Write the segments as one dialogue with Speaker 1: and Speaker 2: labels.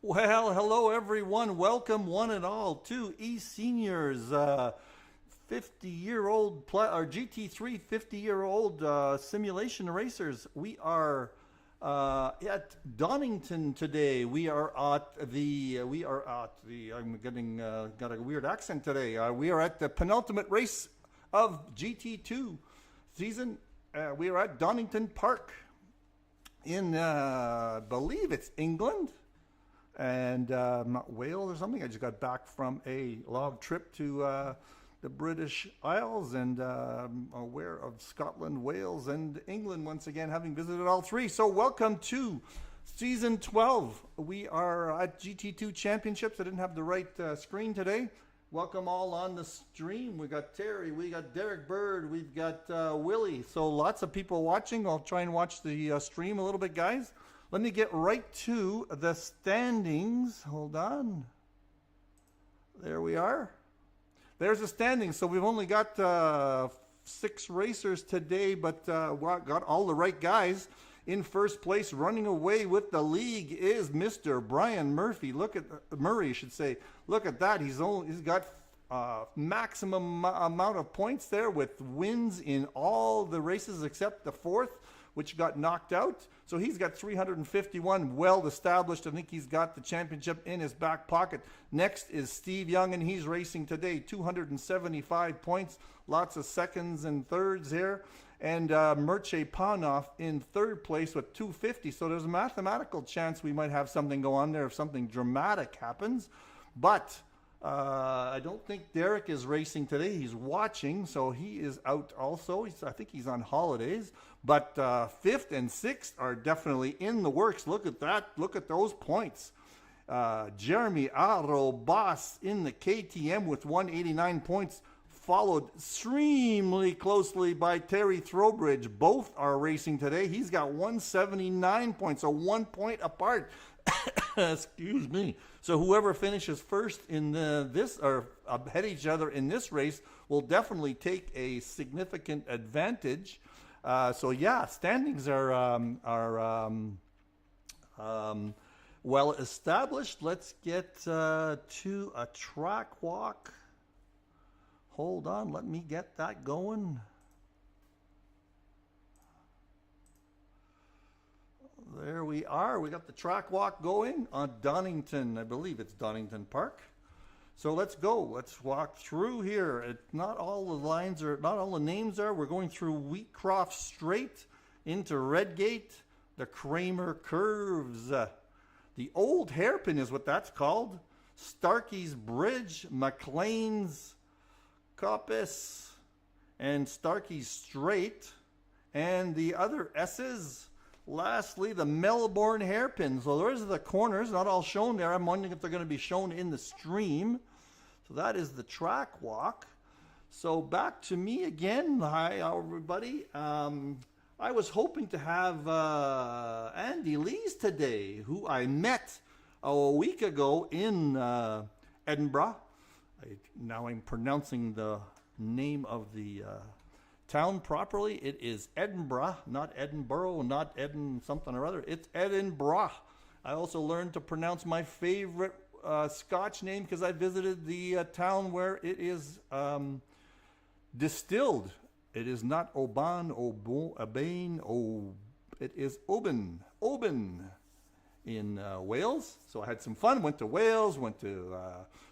Speaker 1: Well, hello everyone. Welcome one and all to eSeniors, 50-year-old or GT3 50-year-old simulation racers. We are at Donington today. We are at the. I'm getting got a weird accent today. We are at the penultimate race of GT2 season. We are at Donington Park in, I believe it's England. And not Wales or something. I just got back from a long trip to the British Isles and aware of Scotland, Wales, and England once again, having visited all three. So welcome to Season 12. We are at GT2 Championships. I didn't have the right screen today. Welcome all on the stream. We got Terry, we got Derek Bird, we've got Willie. So lots of people watching. I'll try and watch the stream a little bit, guys. Let me get right to the standings. Hold on. There we are. There's the standings. So we've only got 6 racers today, but got all the right guys. In first place, running away with the league, is Mr. Brian Murphy. Look at Murray, I should say. Look at that. He's got maximum amount of points there with wins in all the races except the 4th, which got knocked out. So he's got 351, well established. I think he's got the championship in his back pocket. Next is Steve Young, and he's racing today, 275 points. Lots of seconds and thirds here. And Mircea Panov in 3rd place with 250. So there's a mathematical chance we might have something go on there if something dramatic happens. But I don't think Derek is racing today. He's watching, so he is out also. I think he's on holidays. But 5th and 6th are definitely in the works. Look at that. Look at those points. Jeremy Arrobas in the KTM with 189 points, followed extremely closely by Terry Throwbridge. Both are racing today. He's got 179 points, so 1 point apart. Excuse me. So whoever finishes first in this, or ahead of each other in this race, will definitely take a significant advantage. So yeah, standings are well established. Let's get to a track walk. Hold on, let me get that going. There we are. We got the track walk going on Donington. I believe it's Donington Park. So let's go. Let's walk through here. Not all the lines are, not all the names are. We're going through Wheatcroft Straight into Redgate, the Kramer Curves. The Old Hairpin is what that's called. Starkey's Bridge, McLean's Coppice, and Starkey's Straight. And the other S's. Lastly, the Melbourne Hairpin. So there's the corners, not all shown there. I'm wondering if they're going to be shown in the stream. So that is the track walk. So back to me again. Hi, everybody. I was hoping to have Andy Lees today, who I met a week ago in Edinburgh. Now I'm pronouncing the name of the town properly. It is Edinburgh, not Edinburgh, not Eden something or other. It's Edinburgh. I also learned to pronounce my favorite Scotch name because I visited the town where it is distilled. It is not Oban, Obane, it is Oban in Wales. So I had some fun, went to Wales, went to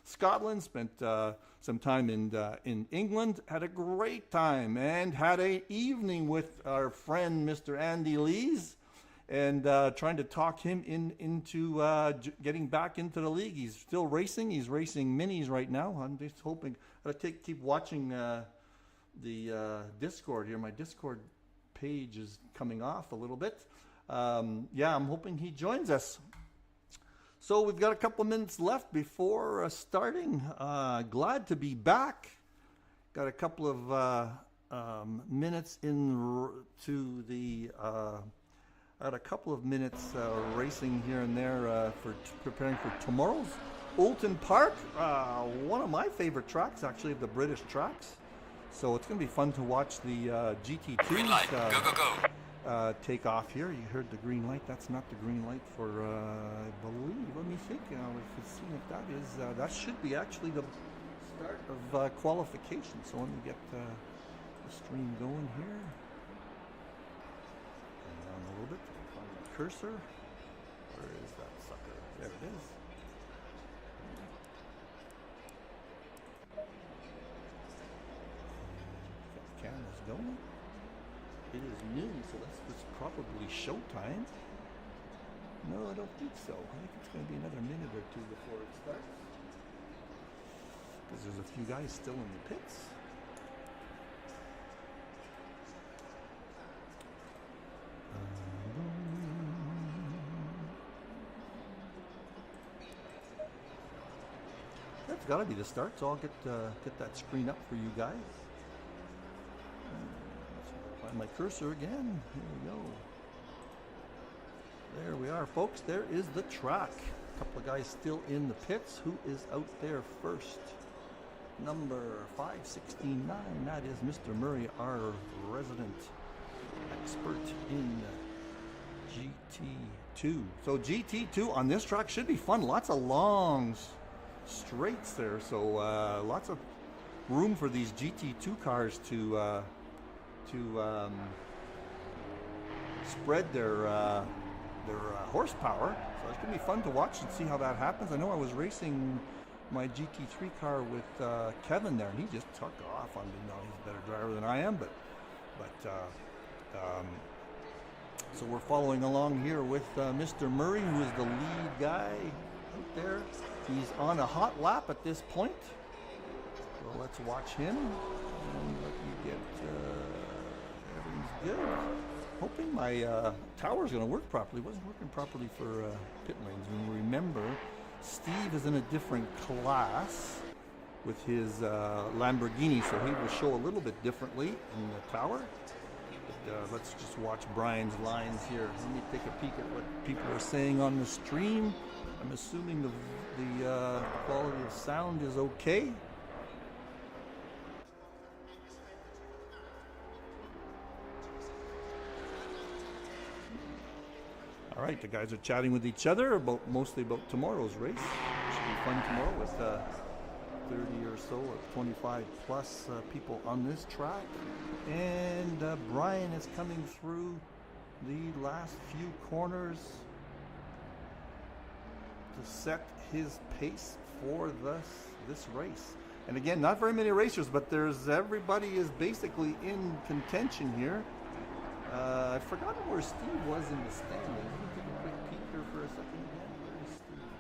Speaker 1: Scotland, spent some time in England, had a great time, and had an evening with our friend Mr. Andy Lees, and trying to talk him into getting back into the league. He's still racing. He's racing minis right now. I'm just hoping. I'll keep watching the Discord here. My Discord page is coming off a little bit. Yeah, I'm hoping he joins us. So we've got a couple minutes left before starting. Glad to be back. Got a couple of minutes into the. I had a couple of minutes racing here and there for preparing for tomorrow's Oulton Park. One of my favorite tracks, actually, of the British tracks. So it's going to be fun to watch the GT2s.
Speaker 2: Green light. Go, go, go.
Speaker 1: take off here. You heard the green light. That's not the green light for, I believe, let me think now, if it's seen if that is, that should be actually the start of qualification. So let me get the stream going here. Hang on a little bit. Find the cursor. Where is that sucker? There it is. Got the cameras going. It is noon, so that's probably showtime. No, I don't think so. I think it's going to be another minute or two before it starts. Because there's a few guys still in the pits. That's got to be the start, so I'll get that screen up for you guys. Find my cursor again. Here we go. There we are, folks. There is the track. A couple of guys still in the pits. Who is out there first? Number 569. That is Mr. Murray, our resident expert in GT2. So GT2 on this track should be fun. Lots of long straights there. So lots of room for these GT2 cars to spread their horsepower. So it's going to be fun to watch and see how that happens. I know I was racing my GT3 car with Kevin there, and he just took off on me. No, he's a better driver than I am, but so we're following along here with Mr. Murray, who is the lead guy out there. He's on a hot lap at this point. So let's watch him. And let me get everything's good. Hoping my tower's going to work properly. It wasn't working properly for pit lanes. And remember, Steve is in a different class with his Lamborghini, so he will show a little bit differently in the tower. But let's just watch Brian's lines here. Let me take a peek at what people are saying on the stream. I'm assuming the quality of sound is okay. All right, the guys are chatting with each other mostly about tomorrow's race. It should be fun tomorrow with 30 or so, or 25 plus people on this track. And Brian is coming through the last few corners to set his pace for this race. And again, not very many racers, but everybody is basically in contention here. I've forgotten where Steve was in the standings. Let me take a quick peek here for a second again. Where is Steve?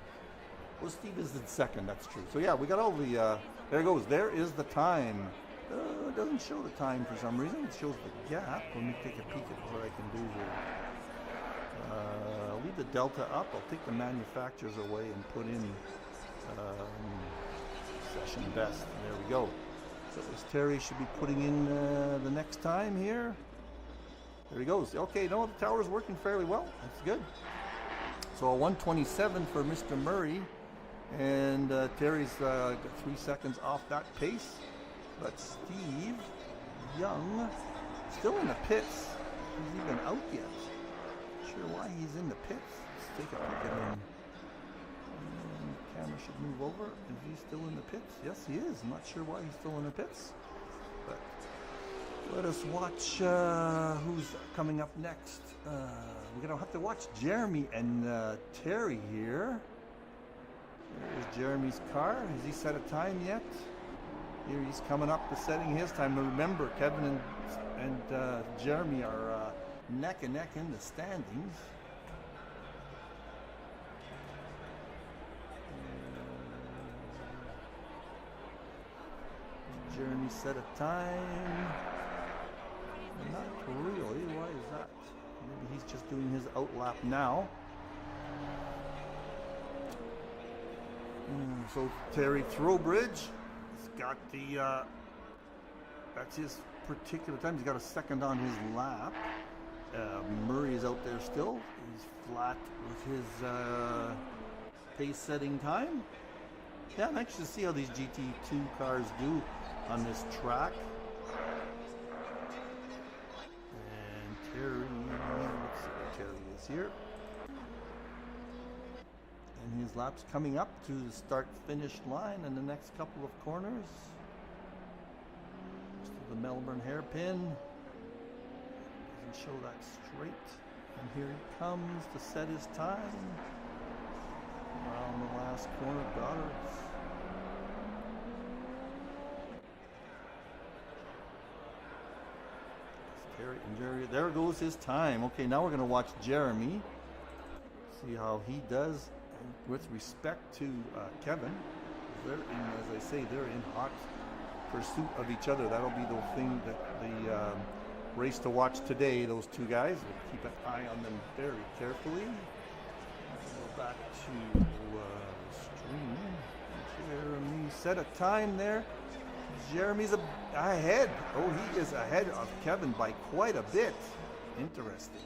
Speaker 1: Well, Steve is in second, that's true. So yeah, we got all the, there it goes. There is the time. It doesn't show the time for some reason. It shows the gap. Let me take a peek at what I can do here. I'll leave the delta up. I'll take the manufacturers away and put in session best. There we go. So this Terry should be putting in the next time here. There he goes. Okay, no, the tower's working fairly well. That's good. So a 127 for Mr. Murray. And Terry's got 3 seconds off that pace. But Steve Young, still in the pits. He's even out yet. Not sure why he's in the pits. Let's take a peek at him. The camera should move over. Is he still in the pits? Yes, he is. I'm not sure why he's still in the pits. But let us watch who's coming up next. We're going to have to watch Jeremy and Terry here. There's Jeremy's car. Has he set a time yet? Here he's coming up to setting his time. Remember, Kevin and Jeremy are neck and neck in the standings. Jeremy set a time. Not really. Why is that? Maybe he's just doing his outlap now. So Terry Throwbridge has got the, that's his particular time. He's got a second on his lap. Murray is out there still. He's flat with his pace setting time. Yeah, I'm anxious to see how these GT2 cars do on this track. And Terry this year. And his lap's coming up to the start-finish line in the next couple of corners. The Melbourne hairpin. Doesn't show that straight. And here he comes to set his time. Around the last corner, Goddard's. Terry and Jerry, there goes his time. Okay, now we're going to watch Jeremy. See how he does with respect to Kevin. They're in, as I say, they're in hot pursuit of each other. That'll be the thing that the race to watch today. Those two guys. We'll keep an eye on them very carefully. Go back to stream. Jeremy set a time there. Jeremy's ahead. Oh, he is ahead of Kevin by quite a bit. Interesting.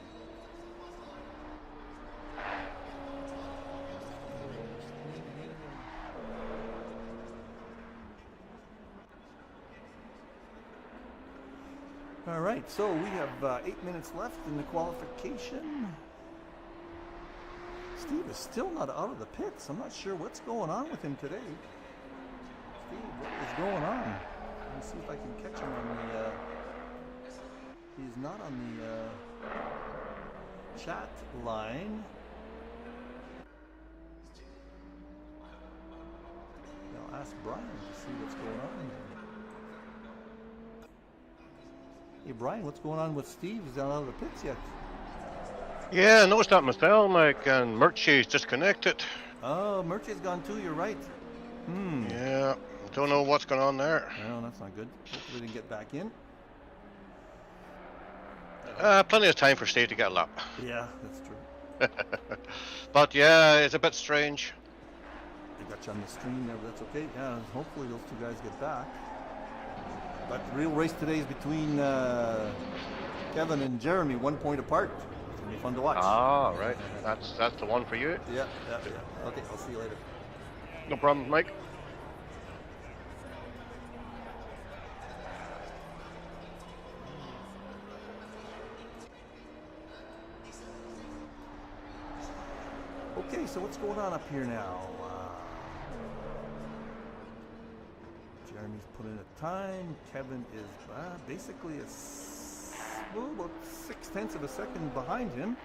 Speaker 1: All right, so we have 8 minutes left in the qualification. Steve is still not out of the pits. I'm not sure what's going on with him today. Steve, what is going on? Let me see if I can catch him on the... he's not on the chat line. I'll ask Brian to see what's going on. Hey Brian, what's going on with Steve? He's not out of the pits yet.
Speaker 2: Yeah, I noticed that myself, Mike, and Murchie's disconnected.
Speaker 1: Oh, Murchie's gone too, you're right.
Speaker 2: Yeah, don't know what's going on there.
Speaker 1: No, that's not good. Hopefully they didn't get back in.
Speaker 2: Plenty of time for Steve to get a lap.
Speaker 1: Yeah, that's true.
Speaker 2: But yeah, it's a bit strange.
Speaker 1: They got you on the stream there, but that's okay. Yeah, hopefully those two guys get back. But the real race today is between Kevin and Jeremy, 1 point apart. It's going to be fun to watch.
Speaker 2: Ah, right. That's the one for you.
Speaker 1: Yeah. Okay, I'll see you later.
Speaker 2: No problem, Mike.
Speaker 1: Okay, so what's going on up here now? Jeremy's put in a time. Kevin is basically about 0.6 of a second behind him.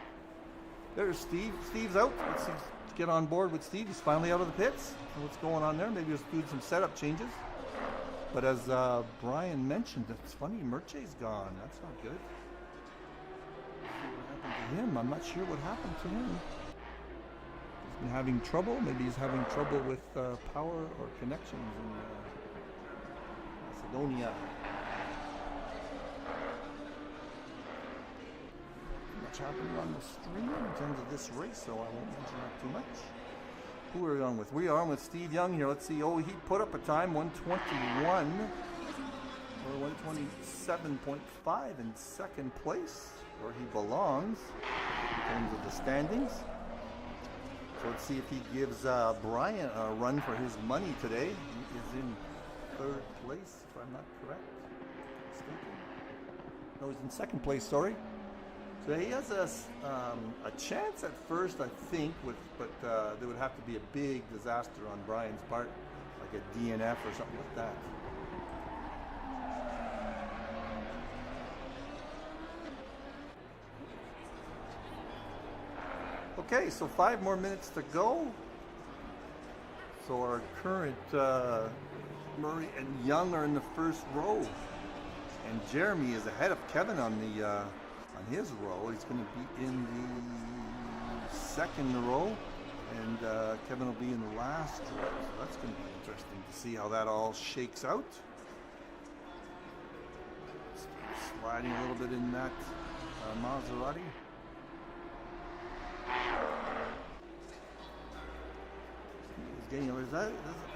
Speaker 1: There's Steve. Steve's out. Let's get on board with Steve. He's finally out of the pits. What's going on there? Maybe he's doing some setup changes. But as Brian mentioned, it's funny, Murchie's gone. That's not good. Let's see what happened to him. I'm not sure what happened to him. He's been having trouble. Maybe he's having trouble with power or connections in Macedonia. Much happening on the stream in terms of this race, so I won't mention that too much. Who are we on with? We are on with Steve Young here. Let's see. Oh, he put up a time 1:21 or 1:27.5 in second place, where he belongs in terms of the standings. So let's see if he gives Brian a run for his money today. He is in third place, if I'm not correct. No, he's in second place, sorry. So he has a chance at first, I think, but there would have to be a big disaster on Brian's part, like a DNF or something like that. Okay, so 5 more minutes to go. So our current Murray and Young are in the first row, and Jeremy is ahead of Kevin on the on his row. He's going to be in the second row, and Kevin will be in the last row. So that's going to be interesting to see how that all shakes out. Sliding a little bit in that Maserati.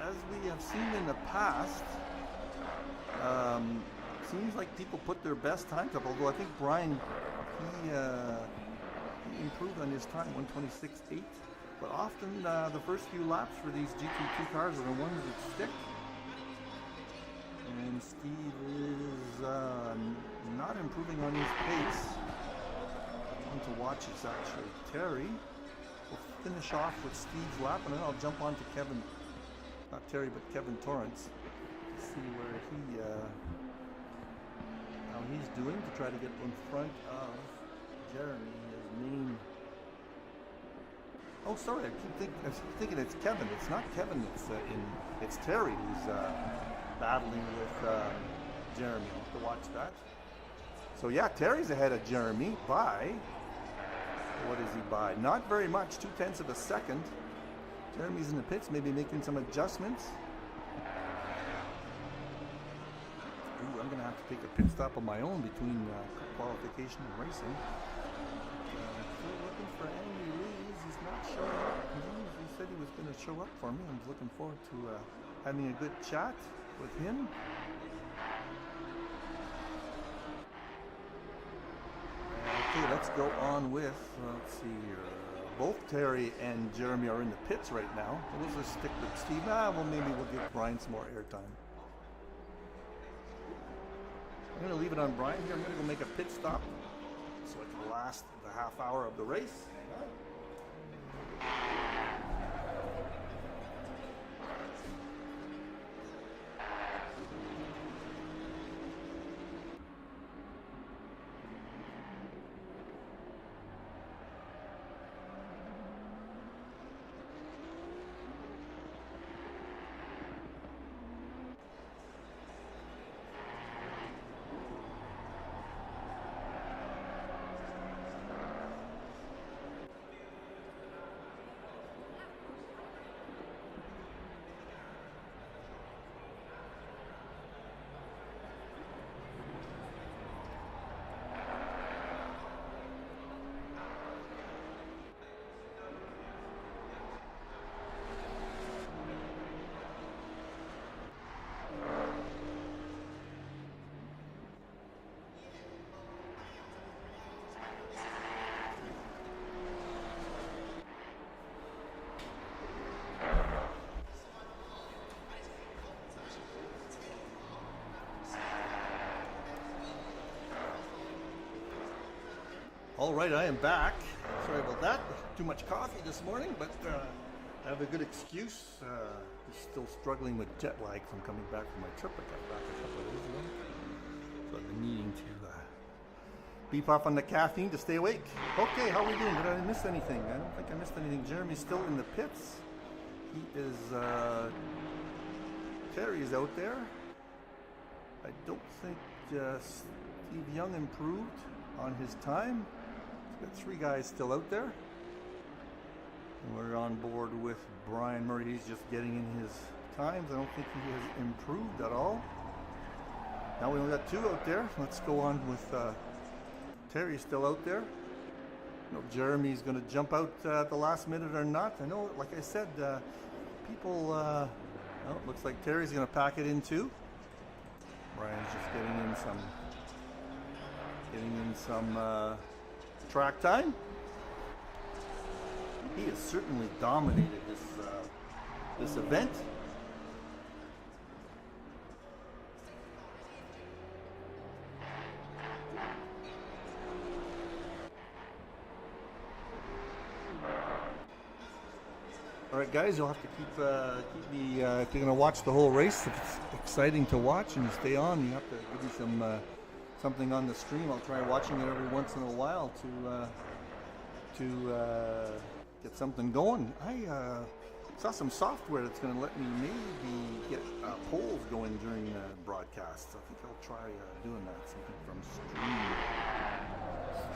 Speaker 1: As we have seen in the past, seems like people put their best times up, although I think Brian, he improved on his time, 1:26.8. But often the first few laps for these GT2 cars are the ones that stick. And Steve is not improving on his pace. one to watch is actually Terry. We'll finish off with Steve's lap, and then I'll jump on to Kevin, not Terry, but Kevin Torrance, to see where how he's doing, to try to get in front of Jeremy, his main. Oh, sorry, I keep thinking it's Kevin. It's not Kevin. It's Terry who's battling with Jeremy. I'll have to watch that. So yeah, Terry's ahead of Jeremy by, what is he by? Not very much, 0.2 of a second. Jeremy's in the pits, maybe making some adjustments. Ooh, I'm going to have to take a pit stop of my own between qualification and racing. Still looking for Andy Lees. He's not showing up. He said he was going to show up for me. I'm looking forward to having a good chat with him. Okay, let's go on with, let's see here. Both Terry and Jeremy are in the pits right now. We'll just stick with Steve. Well, maybe we'll give Brian some more airtime. I'm going to leave it on Brian here. I'm going to go make a pit stop so it can last the half hour of the race. All right, I am back. Sorry about that. Too much coffee this morning, but I have a good excuse. Just still struggling with jet lag from coming back from my trip I got back a couple of days ago. So I've been needing to beef off on the caffeine to stay awake. Okay, how are we doing? Did I miss anything? I don't think I missed anything. Jeremy's still in the pits. He is, Terry is out there. I don't think Steve Young improved on his time. Got 3 guys still out there. And we're on board with Brian Murray. He's just getting in his times. I don't think he has improved at all. Now we only got 2 out there. Let's go on with Terry still out there. I know Jeremy's going to jump out at the last minute or not. I know, like I said, people. Well, it looks like Terry's going to pack it in too. Brian's just getting in some track time. He has certainly dominated this event. All right, guys, you'll have to keep me if you're going to watch the whole race. If it's exciting to watch and you stay on, you have to give me some something on the stream. I'll try watching it every once in a while to get something going. I saw some software that's going to let me maybe get polls going during broadcasts. I think I'll try doing that. Something from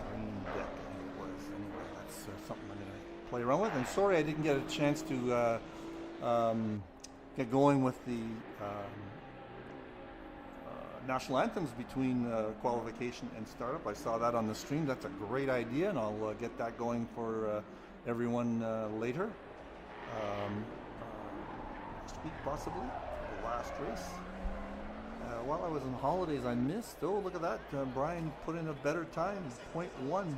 Speaker 1: Stream Deck, I think it was. Anyway, that's something I'm going to play around with. And sorry I didn't get a chance to get going with the national anthems between qualification and startup. I saw that on the stream. That's a great idea, and I'll get that going for everyone later. Next week, possibly, the last race. While I was on holidays, I missed. Oh, look at that. Brian put in a better time. 0.1.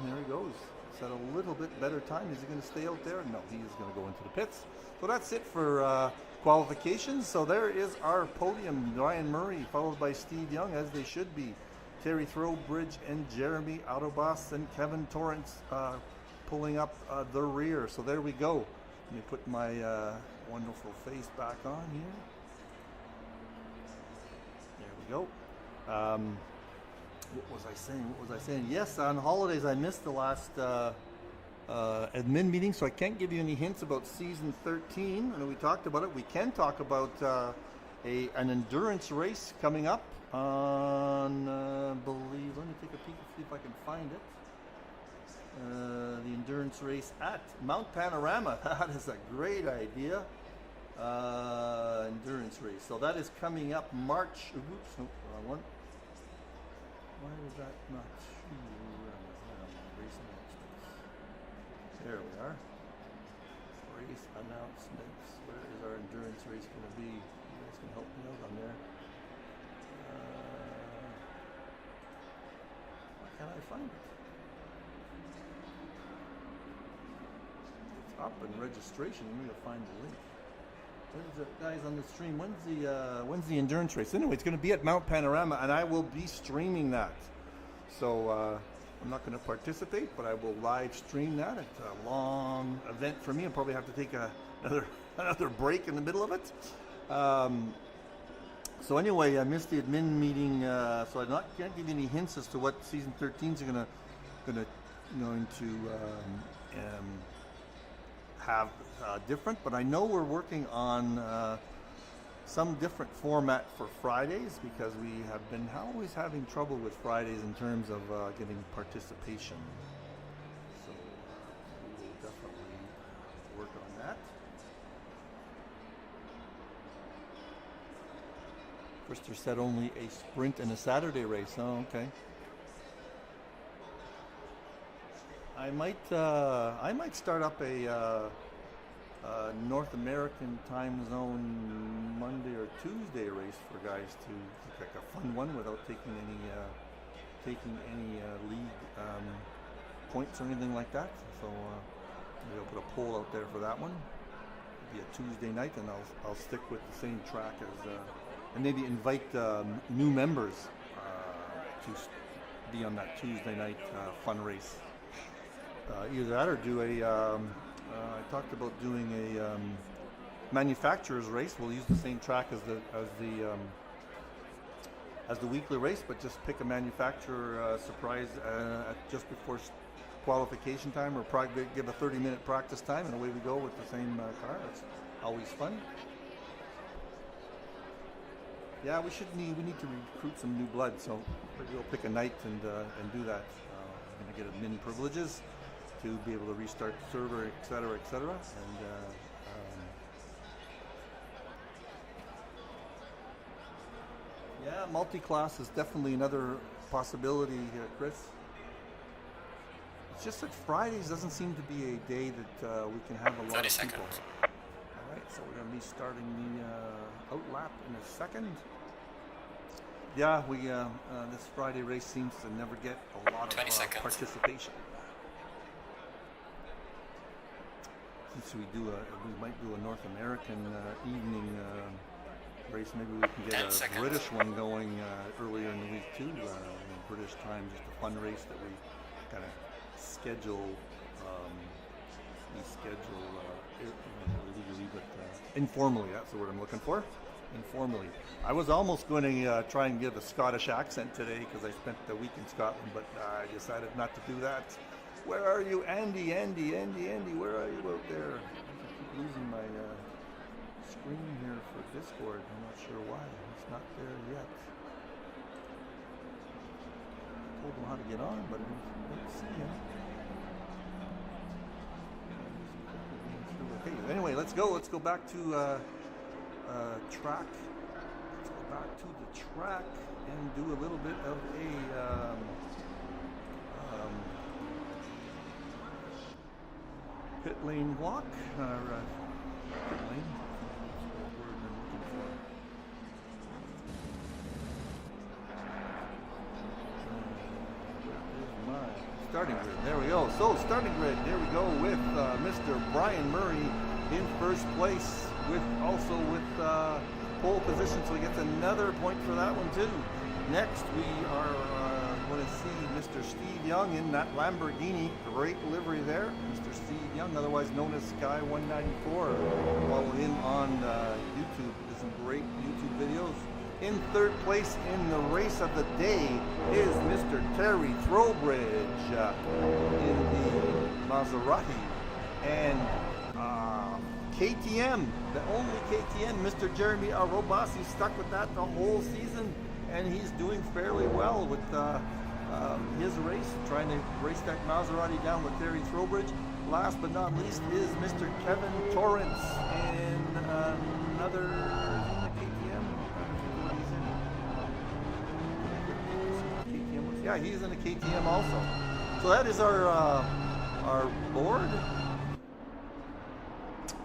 Speaker 1: There he goes. Set a little bit better time. Is he going to stay out there? No, he is going to go into the pits. So that's it for qualifications. So there is our podium. Brian Murray, followed by Steve Young, as they should be. Terry Throwbridge and Jeremy Autobus and Kevin Torrance pulling up the rear. So there we go. Let me put my wonderful face back on here. There we go. What was I saying? Yes, on holidays I missed the last admin meeting, so I can't give you any hints about season 13. I know we talked about it. We can talk about an endurance race coming up on, let me take a peek and see if I can find it. The endurance race at Mount Panorama. That is a great idea. Endurance race. So that is coming up March. Oops, nope, wrong one. Why was that not race announcements? There we are. Race announcements. Where is our endurance race going to be? You guys can help me out on there. Why can't I find it? It's up in registration. I'm going to find the link. When's it, guys, on the stream? When's the endurance race? Anyway, it's going to be at Mount Panorama, and I will be streaming that. So I'm not going to participate, but I will live stream that. It's a long event for me. I'll probably have to take another break in the middle of it. So anyway, I missed the admin meeting, so I can't give you any hints as to what season 13s are going to have different, but I know we're working on some different format for Fridays, because we have been always having trouble with Fridays in terms of getting participation. So we will definitely work on that. Krister said only a sprint and a Saturday race. Oh, okay. I might start up a North American time zone Monday or Tuesday race for guys to like a fun one without taking any league points or anything like that. So maybe I'll put a poll out there for that one. It'll be a Tuesday night, and I'll stick with the same track as and maybe invite new members to be on that Tuesday night fun race. Either that or do I talked about doing a manufacturer's race. We'll use the same track as the weekly race, but just pick a manufacturer surprise just before qualification time, or give a 30-minute practice time, and away we go with the same car. That's always fun. Yeah, we need to recruit some new blood, so maybe we'll pick a night and do that. I'm going to get admin privileges to be able to restart the server, etc., etc. And yeah, multi-class is definitely another possibility here, Chris. It's just that Fridays doesn't seem to be a day that we can have a lot of people. All right, so we're going to be starting the outlap in a second. Yeah, this Friday race seems to never get a lot of participation. Since we might do a North American evening race, maybe we can get a British one going earlier in the week too. British time, just a fun race that we kind of schedule, legally, but informally. That's the word I'm looking for. Informally. I was almost going to try and give a Scottish accent today because I spent the week in Scotland, but I decided not to do that. Where are you, Andy? Where are you out there? I keep losing my screen here for Discord. I'm not sure why. It's not there yet. I told him how to get on, but I didn't see him. Okay, anyway, let's go. Let's go back to track. Let's go back to the track and do a little bit of a pit lane walk. Pit lane. Starting grid. There we go. So starting grid. There we go with Mr. Brian Murray in first place, with pole position, so he gets another point for that one too. Next we are want to see Mr. Steve Young in that Lamborghini. Great livery there. Mr. Steve Young, otherwise known as Sky 194. Follow him on YouTube. There's some great YouTube videos. In third place in the race of the day is Mr. Terry Throwbridge in the Maserati. And KTM, the only KTM, Mr. Jeremy Arrobas, he's stuck with that the whole season, and he's doing fairly well with his race, trying to race that Maserati down with Terry Throwbridge. Last but not least is Mr. Kevin Torrance in another KTM. Yeah, he's in a KTM also. So that is our board.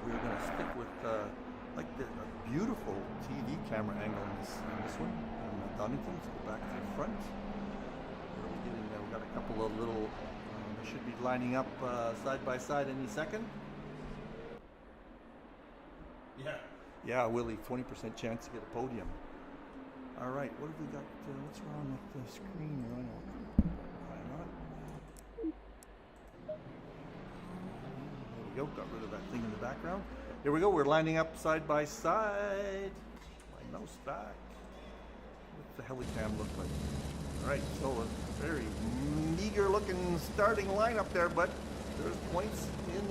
Speaker 1: We're going to stick with like the beautiful TV camera angle in this one. And Donington, let's go back to the front. Where are we getting there? We've got a couple of little, they should be lining up side by side any second. Yeah, Willie, 20% chance to get a podium. All right, what have we got? What's wrong with the screen here? There we go, got rid of that thing in the background. Here we go, we're lining up side by side. My mouse back. What's the helicam look like? All right, so a very meager looking starting lineup there, but there's points in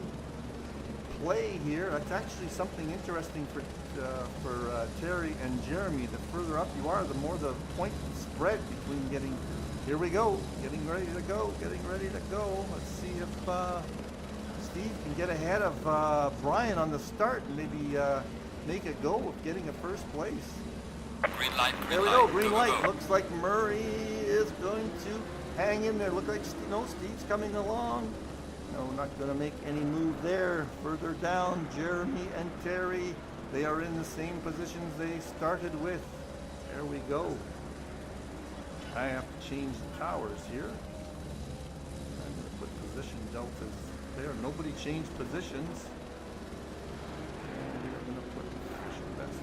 Speaker 1: play here. That's actually something interesting for Terry and Jeremy. The further up you are, the more the point spread between getting. Here we go, getting ready to go. Let's see if Steve can get ahead of Brian on the start and maybe make a go of getting a first place.
Speaker 3: Green light,
Speaker 1: there we go, green light. Looks like Murray is going to hang in there. Look like Steve's coming along. No, not going to make any move there. Further down, Jeremy and Terry, they are in the same positions they started with. There we go. I have to change the towers here. I'm going to put position deltas there. Nobody changed positions. And we're going to put position best.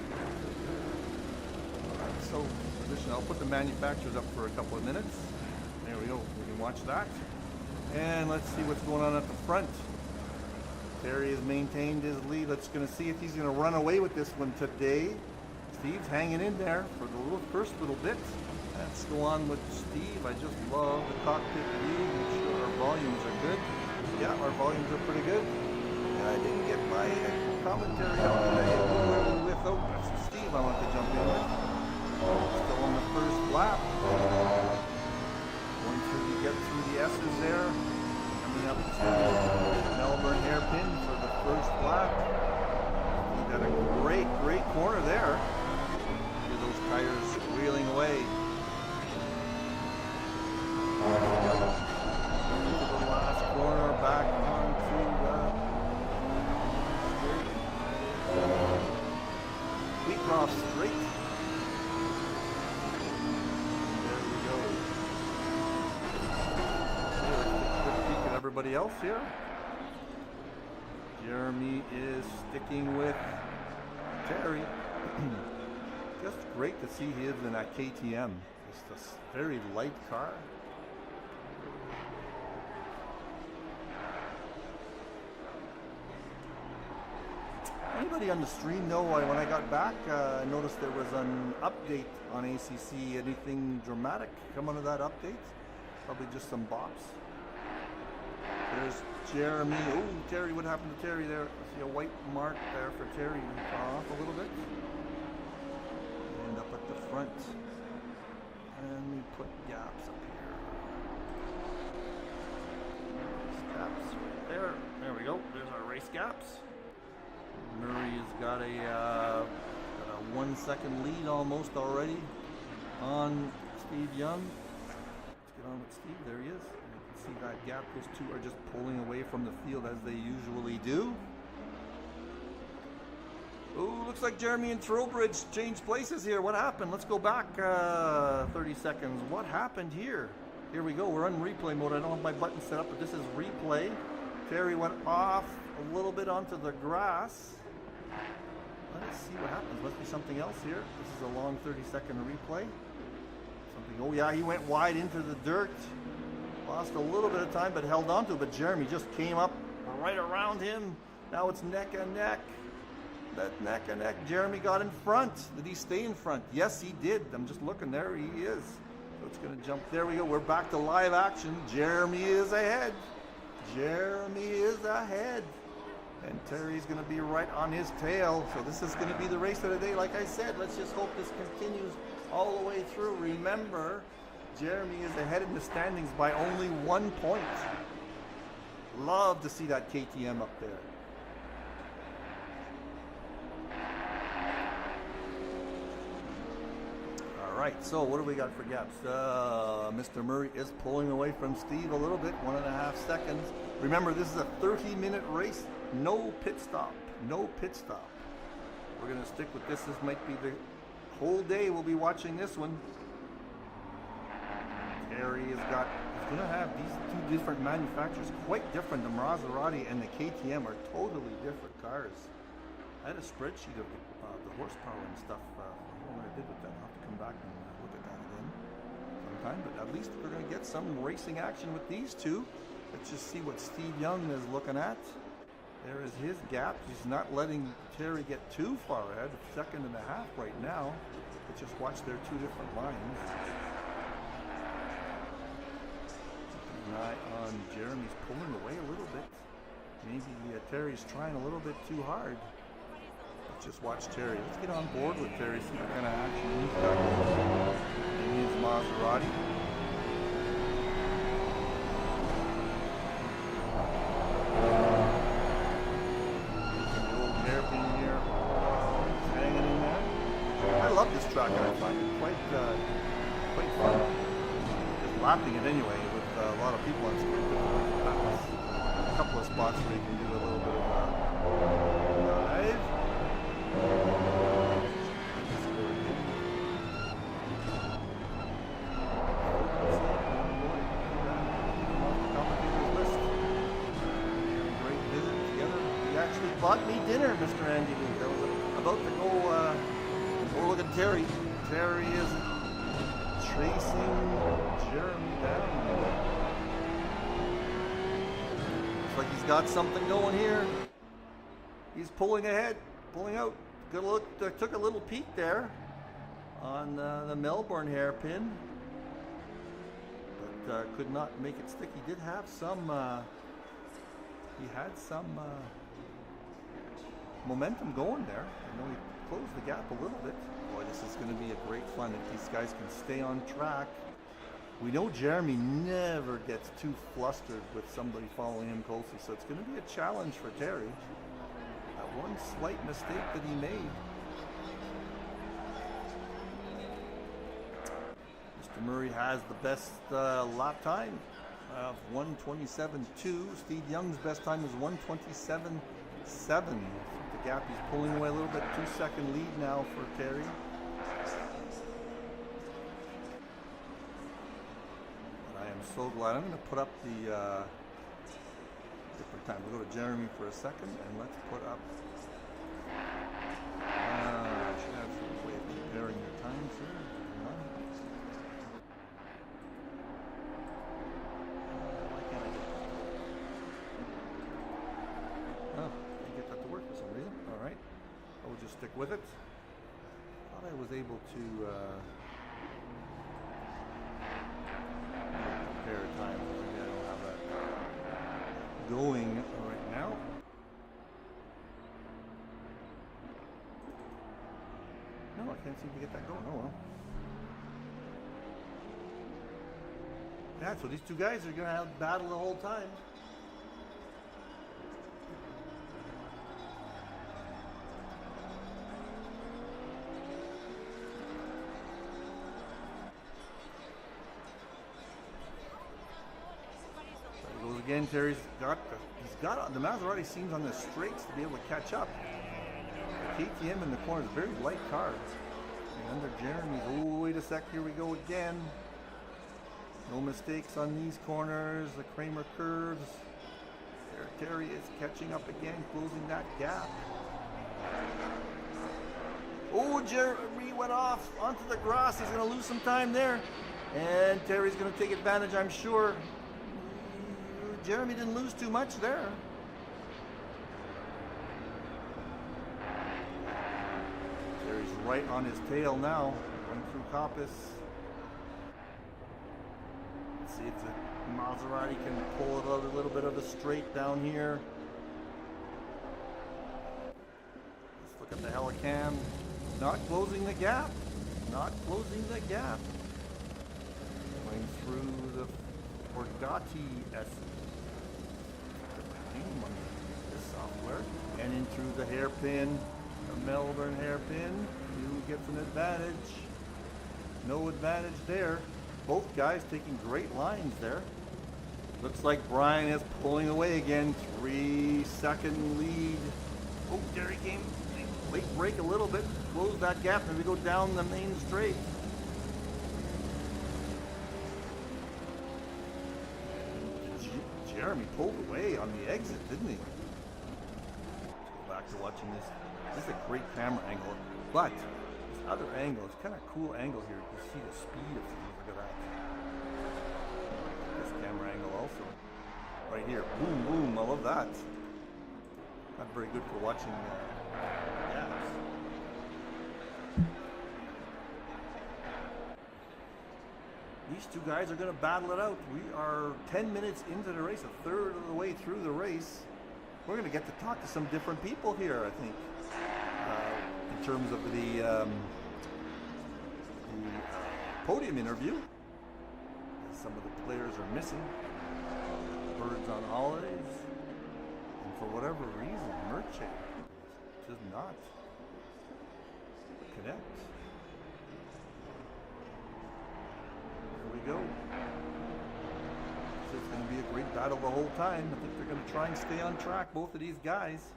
Speaker 1: Alright, so position, I'll put the manufacturers up for a couple of minutes. There we go, we can watch that. And let's see what's going on at the front. Terry has maintained his lead. Let's going to see if he's going to run away with this one today. Steve's hanging in there for the first little bit. Let's go on with Steve. I just love the cockpit view. Make sure our volumes are good. Yeah, our volumes are pretty good. And I didn't get my commentary on today. Oh, that's Steve I want to jump in with. Still on the first lap. Going through, get through the S's there. Coming up to Melbourne hairpin for the first lap. He got a great corner there. Hear those tires wheeling away. Into the last corner, back onto the Wheatcroft straight. There we go. Quick peek at everybody else here. Jeremy is sticking with Terry. Just great to see he is in that KTM. Just a very light car. Anybody on the stream know when I got back, I noticed there was an update on ACC. Anything dramatic come out of that update? Probably just some bops. There's Jeremy. Oh, Terry, what happened to Terry there? I see a white mark there for Terry. Off a little bit. And up at the front. And we put gaps up here. Gaps right there. There we go. There's our race gaps. Murray has got a 1 second lead almost already on Steve Young. Let's get on with Steve. There he is. You can see that gap. Those two are just pulling away from the field as they usually do. Ooh, looks like Jeremy and Throwbridge changed places here. What happened? Let's go back 30 seconds. What happened here? Here we go. We're on replay mode. I don't have my button set up, but this is replay. Terry went off a little bit onto the grass. Let us see what happens. Must be something else here. This is a long 30-second replay. Something Oh yeah, he went wide into the dirt. Lost a little bit of time, but held on to it. But Jeremy just came up right around him. Now it's neck and neck. That neck and neck. Jeremy got in front. Did he stay in front? Yes, he did. I'm just looking there. He is. So it's going to jump. There we go. We're back to live action. Jeremy is ahead. Jeremy is ahead. And Terry's going to be right on his tail. So this is going to be the race of the day. Like I said, let's just hope this continues all the way through. Remember, Jeremy is ahead in the standings by only 1 point. Love to see that KTM up there. All right, so what do we got for gaps? Mr. Murray is pulling away from Steve a little bit, 1.5 seconds. Remember, this is a 30-minute race. No pit stop. No pit stop. We're going to stick with this. This might be the whole day we'll be watching this one. Terry has got, he's going to have these two different manufacturers, quite different. The Maserati and the KTM are totally different cars. I had a spreadsheet of the horsepower and stuff. I don't know what I did with that. I'll have to come back and look at that again sometime. But at least we're going to get some racing action with these two. Let's just see what Steve Young is looking at. There is his gap. He's not letting Terry get too far ahead. 1.5 seconds right now. Let's just watch their two different lines. Keep an eye on Jeremy's pulling away a little bit. Maybe Terry's trying a little bit too hard. Let's just watch Terry. Let's get on board with Terry, see what kind of action he's got in his Maserati. I love this track, and I find it quite fun. Just lapping it anyway with a lot of people on screen. A couple of spots where you can do a little bit of dive. Great visit together. He actually bought me dinner, Mr. Andy Luke. I was about to go. Oh, look at Terry. Terry is chasing Jeremy down. Looks like he's got something going here. He's pulling ahead, pulling out. Good look. Took a little peek there on the Melbourne hairpin, but could not make it stick. He did have some. He had some momentum going there. I know he close the gap a little bit. Boy, this is going to be a great fun if these guys can stay on track. We know Jeremy never gets too flustered with somebody following him closely, so it's going to be a challenge for Terry. That one slight mistake that he made. Mr. Murray has the best lap time of 1:27.2. Steve Young's best time is 1:27.7. The gap, he's pulling away a little bit. 2-second lead now for Terry. But I am so glad. I'm going to put up the different time. We'll go to Jeremy for a second, and let's put up. I should have some way of comparing your times here. Why can't I get that? Oh. For some reason. All right, I will just stick with it. Thought I was able to compare time. Maybe I don't have that going right now. No, I can't seem to get that going. Oh well. Yeah, so these two guys are going to have battle the whole time. Again, Terry's got the Maserati seems on the straights to be able to catch up. The KTM in the corner is a very light car. And under Jeremy's, oh wait a sec, here we go again. No mistakes on these corners, the Kramer curves. There, Terry is catching up again, closing that gap. Oh, Jeremy went off onto the grass. He's going to lose some time there. And Terry's going to take advantage, I'm sure. Jeremy didn't lose too much there. Terry's right on his tail now, going through Coppice. Let's see if the Maserati can pull it out a little bit of a straight down here. Let's look at the Helicam. Not closing the gap. Not closing the gap. Going through the Forgati S name on this software, and in through the hairpin, the Melbourne hairpin. Who gets an advantage? No advantage there. Both guys taking great lines there. Looks like Brian is pulling away again. 3-second lead. Oh, there he came. Late break a little bit. Close that gap, and we go down the main straight. Jeremy pulled away on the exit, didn't he? Let's go back to watching this. This is a great camera angle, but this other angle is kind of a cool angle here. You see the speed of things. Look at that. This camera angle also. Right here. Boom, boom. I love that. Not very good for watching gas. These two guys are going to battle it out. We are 10 minutes into the race, a third of the way through the race. We're going to get to talk to some different people here, I think, in terms of the podium interview. Some of the players are missing. Birds on holidays. And for whatever reason, Merche does not connect. We go. So it's going to be a great battle the whole time. I think they're going to try and stay on track, both of these guys.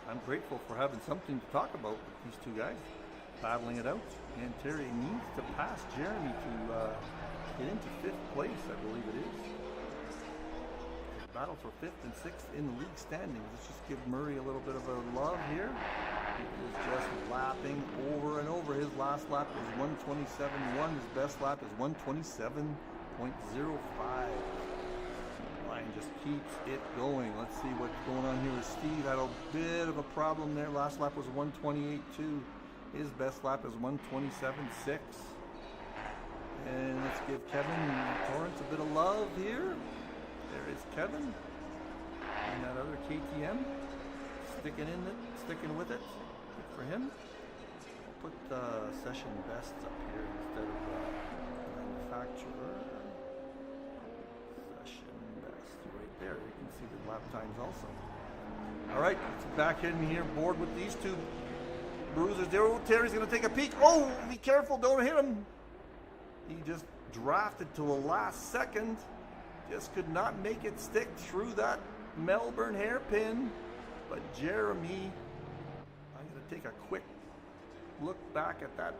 Speaker 1: I'm grateful for having something to talk about with these two guys, battling it out. And Terry needs to pass Jeremy to get into 5th place, I believe it is. Battle for 5th and 6th in the league standings. Let's just give Murray a little bit of a love here. He is just lapping over and over. His last lap was 1:27.1. His best lap is 1:27.05. Just keeps it going. Let's see what's going on here with Steve. Had a bit of a problem there. Last lap was 1:28.2. His best lap is 1:27.6. And let's give Kevin Torrance a bit of love here. There is Kevin. And that other KTM sticking with it. Good for him. I'll put session bests up here instead of manufacturer. There, you can see the lap times also. All right, let's back in here, board with these two bruisers there. Oh, Terry's going to take a peek. Oh, be careful, don't hit him. He just drafted to the last second. Just could not make it stick through that Melbourne hairpin. But Jeremy, I'm going to take a quick look back at that.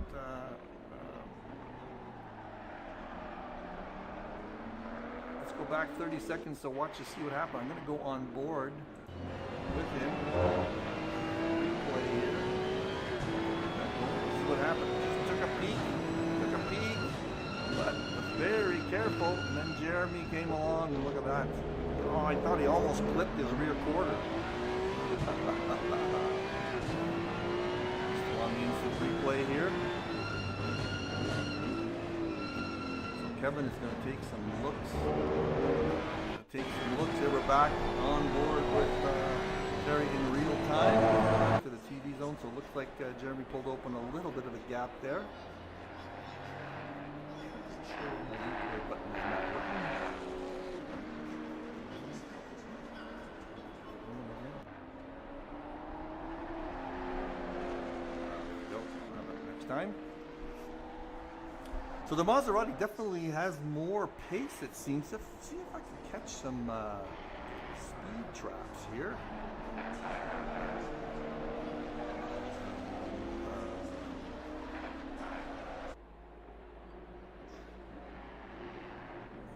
Speaker 1: Go back 30 seconds to watch to see what happened. I'm going to go on board with him. Replay here. See what happened. Just took a peek, but was very careful. And then Jeremy came along, and look at that. Oh, I thought he almost clipped his rear quarter. Still on the instant replay here. Kevin is going to take some looks. Here we're back on board with Terry in real time to the TV zone. So it looks like Jeremy pulled open a little bit of a gap there. Sure, the replay button is not working. Next time. So the Maserati definitely has more pace, it seems. See if I can catch some speed speed traps here.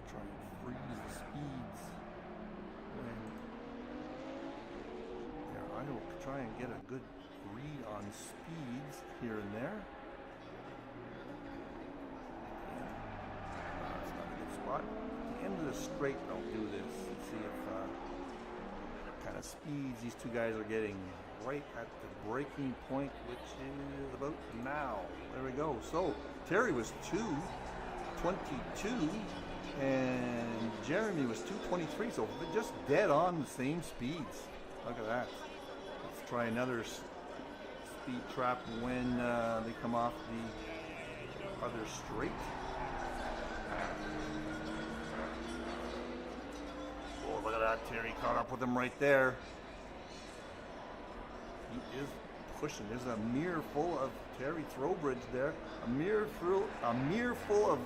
Speaker 1: Try and freeze the speeds when I will try and get a good read on speeds here and there. That's not a good spot. At the end of the straight, I'll do this and see if what kind of speeds these two guys are getting right at the breaking point, which is about now. There we go. So Terry was 2:22 and Jeremy was 2:23, so just dead on the same speeds. Look at that. Let's try another speed trap when they come off the other straight. Oh, look at that. Terry caught up with him right there. He is pushing. There's a mirror full of Terry Throwbridge there. A mirror full of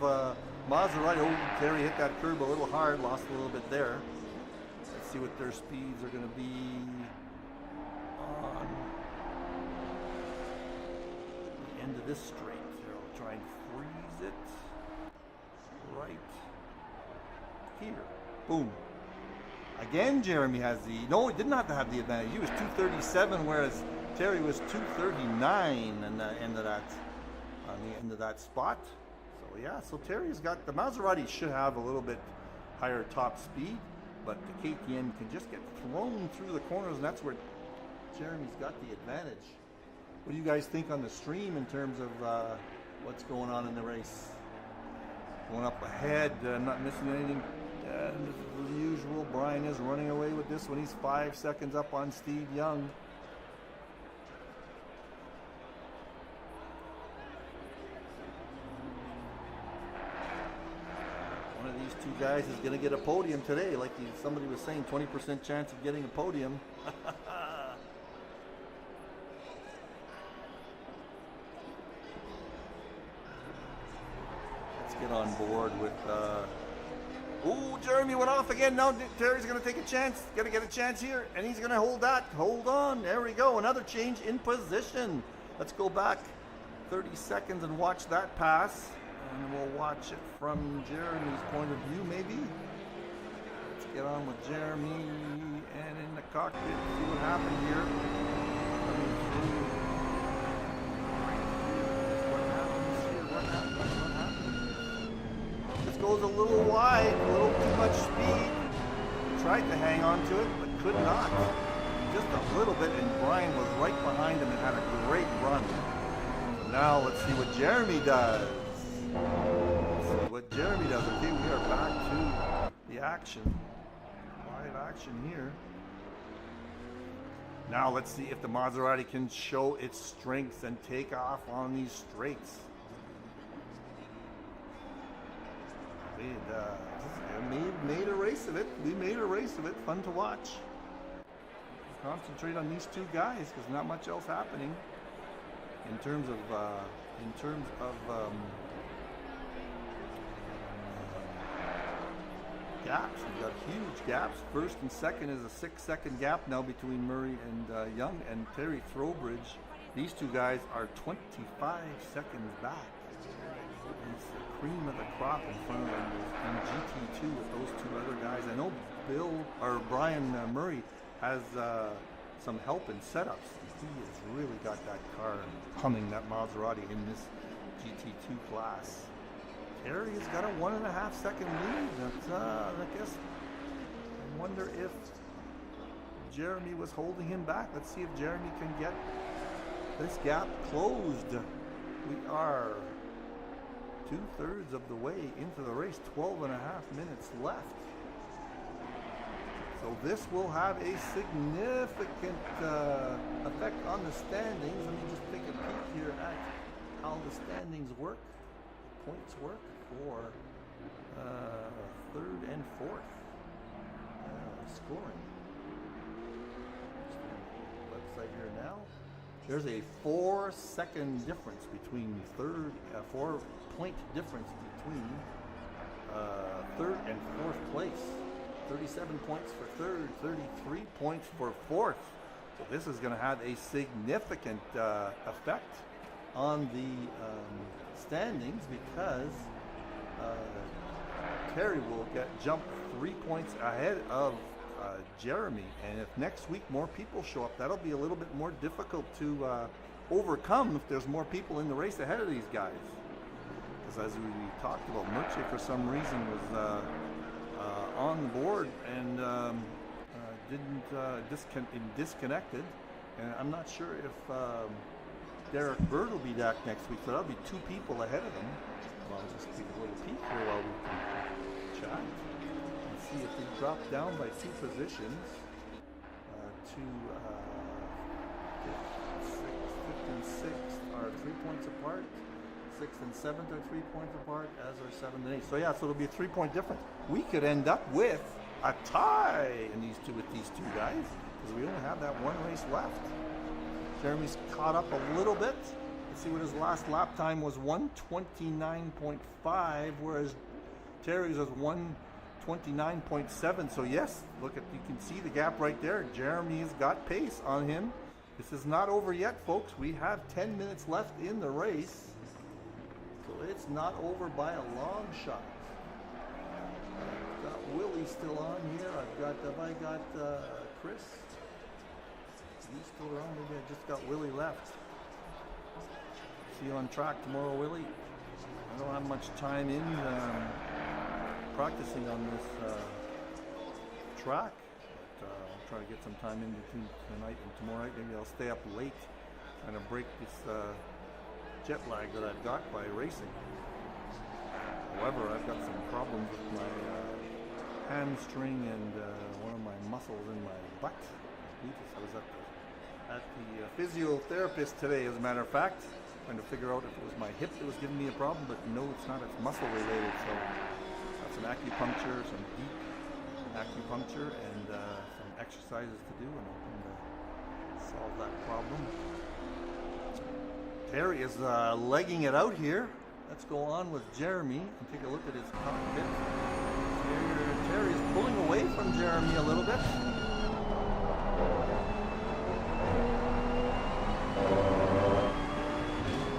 Speaker 1: Maserati. Oh, Terry hit that curb a little hard. Lost a little bit there. Let's see what their speeds are going to be on the end of this straight. Here, I'll try and freeze it right here. Boom. Again, Jeremy has the... No, he didn't have to have the advantage. He was 2:37, whereas Terry was 2:39 on the end of that spot. So yeah, so Terry's got... The Maserati should have a little bit higher top speed, but the KTM can just get thrown through the corners, and that's where Jeremy's got the advantage. What do you guys think on the stream in terms of what's going on in the race? Going up ahead, not missing anything. As usual, Brian is running away with this one. He's 5 seconds up on Steve Young. One of these two guys is going to get a podium today. Like somebody was saying, 20% chance of getting a podium. Let's get on board with... Oh, Jeremy went off again. Now Terry's going to take a chance. Going to get a chance here, and he's going to hold that. Hold on. There we go. Another change in position. Let's go back 30 seconds and watch that pass. And we'll watch it from Jeremy's point of view, maybe. Let's get on with Jeremy and in the cockpit. See what happened here. Goes a little wide, a little too much speed. Tried to hang on to it, but could not. Just a little bit, and Brian was right behind him and had a great run. Now let's see what Jeremy does. Okay, we are back to the action. Live action here. Now let's see if the Maserati can show its strength and take off on these straights. Made a race of it. We made a race of it. Fun to watch. Concentrate on these two guys because not much else happening in terms of gaps. We've got huge gaps. First and second is a 6-second gap now between Murray and Young and Terry Throwbridge. These two guys are 25 seconds back. It's the cream of the crop in front of them in GT2 with those two other guys. I know Brian Murray has some help in setups. He has really got that car humming, that Maserati, in this GT2 class. Terry has got a 1.5 second lead. That's, I guess, I wonder if Jeremy was holding him back. Let's see if Jeremy can get this gap closed. We are 2/3 of the way into the race, 12.5 minutes left. So this will have a significant effect on the standings. Let me just take a peek here at how the standings work, the points work for third and fourth scoring. Website here now. There's a 4-second difference between 4-point difference between third and fourth place. 37 points for third, 33 points for fourth. So this is going to have a significant effect on the standings, because Terry will get jumped 3 points ahead of Jeremy. And if next week more people show up, that'll be a little bit more difficult to overcome if there's more people in the race ahead of these guys. Because as we talked about, Murchie for some reason was on the board and disconnected, and I'm not sure if Derek Bird will be back next week, so that'll be 2 people ahead of him. Well, I'll just take a little peek here while we can chat and see if they drop down by 2 positions to 5th and 6th are 3 points apart. 6th and 7th are 3 points apart, as are 7th and 8th. So yeah, so it'll be a 3-point difference. We could end up with a tie in with these 2 guys, because we only have that 1 race left. Jeremy's caught up a little bit. Let's see what his last lap time was, 1:29.5, whereas Terry's was 1:29.7. So yes, look at, you can see the gap right there. Jeremy's got pace on him. This is not over yet, folks. We have 10 minutes left in the race. So it's not over by a long shot. I've got Willie still on here. Have I got Chris? He's still around. Maybe I just got Willie left. See you on track tomorrow, Willie. I don't have much time in practicing on this track. But I'll try to get some time in between tonight and tomorrow night. Maybe I'll stay up late trying to break this jet lag that I've got by racing. However, I've got some problems with my hamstring and one of my muscles in my butt. I was at the physiotherapist today, as a matter of fact, trying to figure out if it was my hip that was giving me a problem, but no, it's not. It's muscle related. So got some acupuncture, some deep acupuncture, and some exercises to do, and hoping to solve that problem. Terry is legging it out here. Let's go on with Jeremy and take a look at his cockpit. Terry is pulling away from Jeremy a little bit.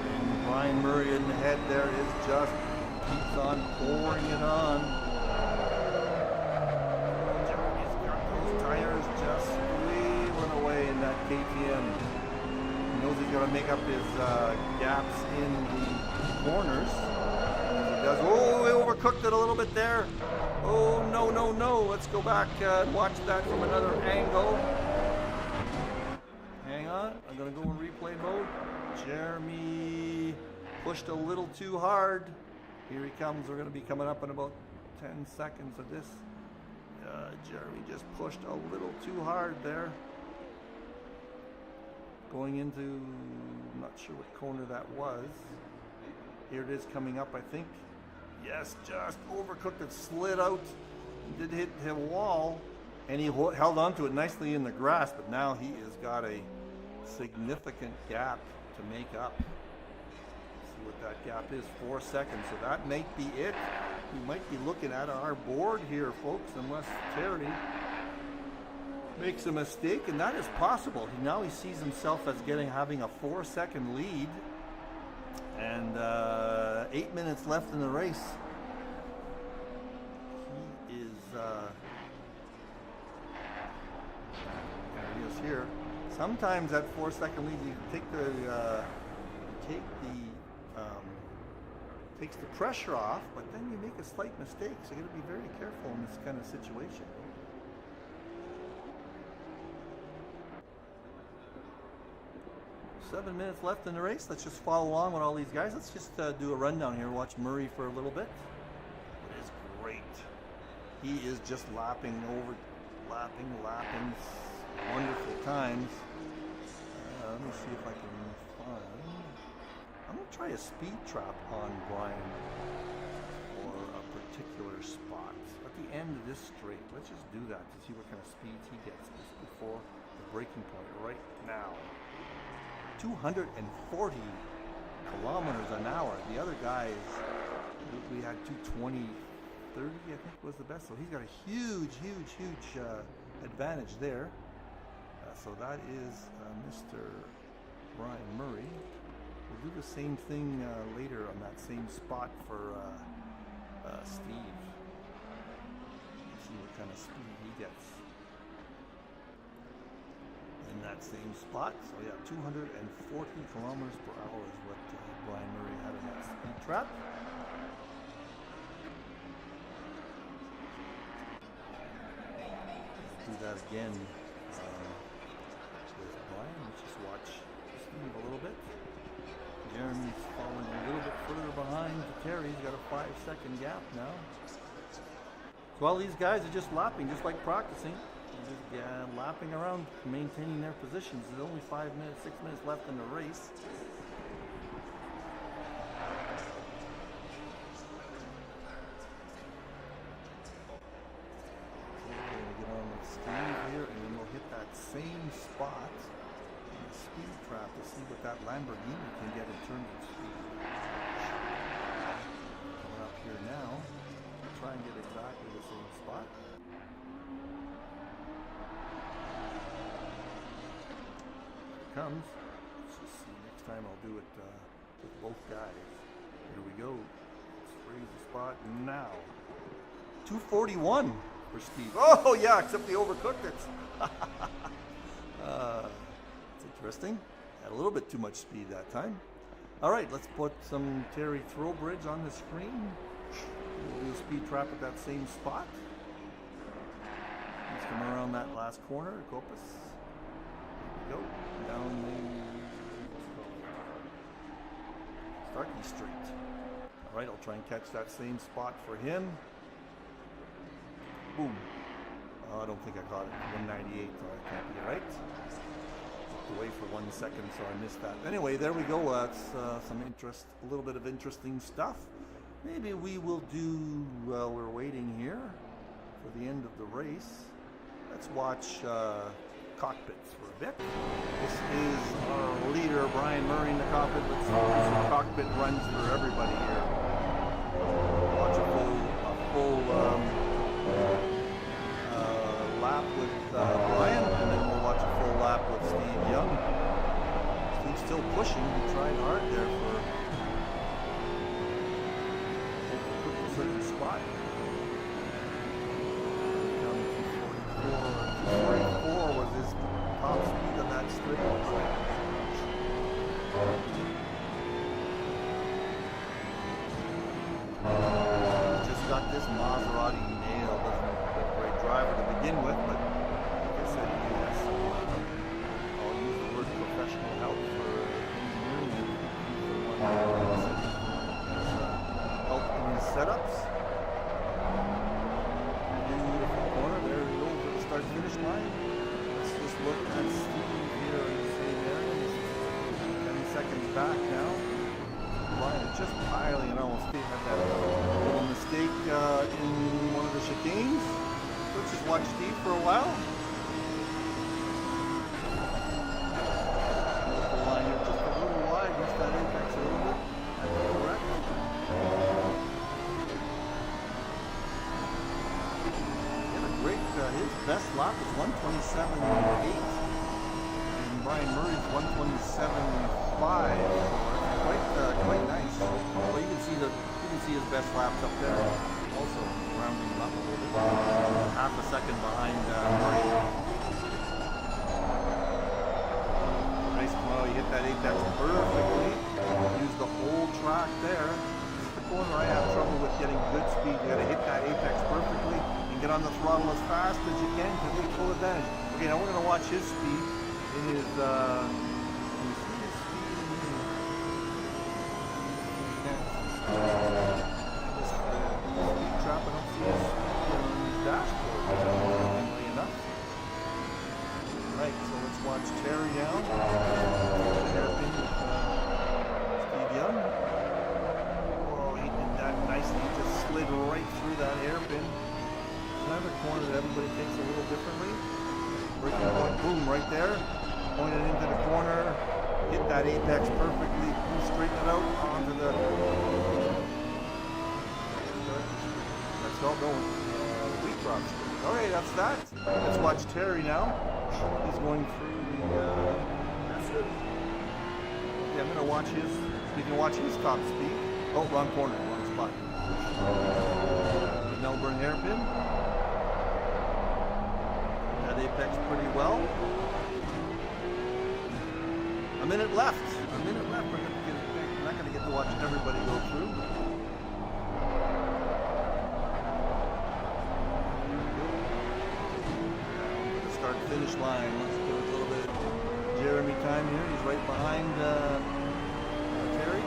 Speaker 1: And Brian Murray in the head there is just keeps on pouring it on. Jeremy's got those tires just wheeling away in that KTM. Knows he's got to make up his gaps in the corners. As he does. Oh, he overcooked it a little bit there. Oh, no, no, no. Let's go back and watch that from another angle. Hang on. I'm going to go in replay mode. Jeremy pushed a little too hard. Here he comes. We're going to be coming up in about 10 seconds of this. Jeremy just pushed a little too hard there. Going into, I'm not sure what corner that was. Here it is coming up, I think. Yes, just overcooked it, slid out, did hit the wall, and he held onto it nicely in the grass, but now he has got a significant gap to make up. Let's see what that gap is, 4 seconds, so that might be it. We might be looking at our board here, folks, unless Terry makes a mistake, and that is possible. Now he sees himself as having a 4-second lead, and 8 minutes left in the race. He is there he is here. Sometimes that 4-second lead, you takes the pressure off, but then you make a slight mistake, so you got to be very careful in this kind of situation. Seven minutes left in the race. Let's just follow along with all these guys. Let's just do a rundown here. Watch Murray for a little bit. It is great. He is just lapping. Wonderful times. Let me see if I can find. I'm going to try a speed trap on Brian for a particular spot. At the end of this straight, let's just do that to see what kind of speeds he gets just before the breaking point right now. 240 kilometers an hour. The other guys, we had 220, 30, I think, was the best. So he's got a huge advantage there. So that is Mr. Brian Murray. We'll do the same thing later on that same spot for Steve. See what kind of speed he gets in that same spot. So yeah, 240 kilometers per hour is what Brian Murray had in that speed trap. Let's do that again with Brian. Let's just watch Steve a little bit. Jeremy's falling a little bit further behind Terry. He's got a 5-second gap now. So all these guys are just lapping, just like practicing. They're just lapping around, maintaining their positions. There's only 6 minutes left in the race. Same spot in the speed trap to see what that Lamborghini can get in terms of speed. Coming up here now, try and get exactly the same spot. Here it comes. Let's just see. Next time I'll do it with both guys. Here we go. Let's raise the spot now. 241 for Steve. Oh yeah, except they overcooked it. It's interesting. Had a little bit too much speed that time. All right, let's put some Terry Throwbridge on the screen. We'll do a speed trap at that same spot. He's coming around that last corner, Copus. Here we go. Down the Starkey Street. All right, I'll try and catch that same spot for him. Boom. I don't think I got it. 198, so I can't be right. Looked away for 1 second, so I missed that. Anyway, there we go. That's a little bit of interesting stuff. Maybe we will do, while we're waiting here for the end of the race, let's watch cockpits for a bit. This is our leader, Brian Murray, in the cockpit. Let's see some cockpit runs for everybody here. Watch a full lap with Brian, and then we'll watch a full lap with Steve Young. Steve's still pushing. He tried hard there for a certain spot. Down to 244 was his top speed on that straight. Just got this Maserati nailed. Driver to begin with, but like I said, he has some, I'll use the word professional help for engineering help in his setups. Beautiful corner, there we go to the start-finish line. Let's just look at Steve here in the same area. He's 10 seconds back now. Brian is just piling it on. Steve had that little mistake in one of the chicanes. Let's just watch Steve for a while. The line here just a little wide, missed that apex a little bit. That's correct. He had a great, his best lap was 127.8, and Brian Murray's 127.5. Quite nice. Well, you can see his best laps up there. Also rounding him up a little bit. Half a second behind Murray. Nice tomorrow. You hit that apex perfectly. Use the whole track there. This is the corner I have trouble with getting good speed. You got to hit that apex perfectly and get on the throttle as fast as you can to take full advantage. Okay, now we're going to watch his speed in his. Can you see his speed in here? Trap, I don't see his dashboard, interestingly enough. Right, so let's watch Terry down. Hairpin with Steve Young. Oh, he did that nicely. He just slid right through that hairpin. Another corner that everybody takes a little differently. Breaking point, boom, right there. Pointed into the corner. Hit that apex perfectly. Straighten it out onto the... S12, no, wheat crop streak. Okay, that's that. Let's watch Terry now. He's going through the, yeah, I'm gonna watch his, we can watch his top speed. Oh, wrong corner, wrong spot. Melbourne hairpin. That apex pretty well. A minute left. A minute left. We're not going to get to watch everybody go through. The start finish line. Let's give it a little bit of Jeremy time here. He's right behind Terry.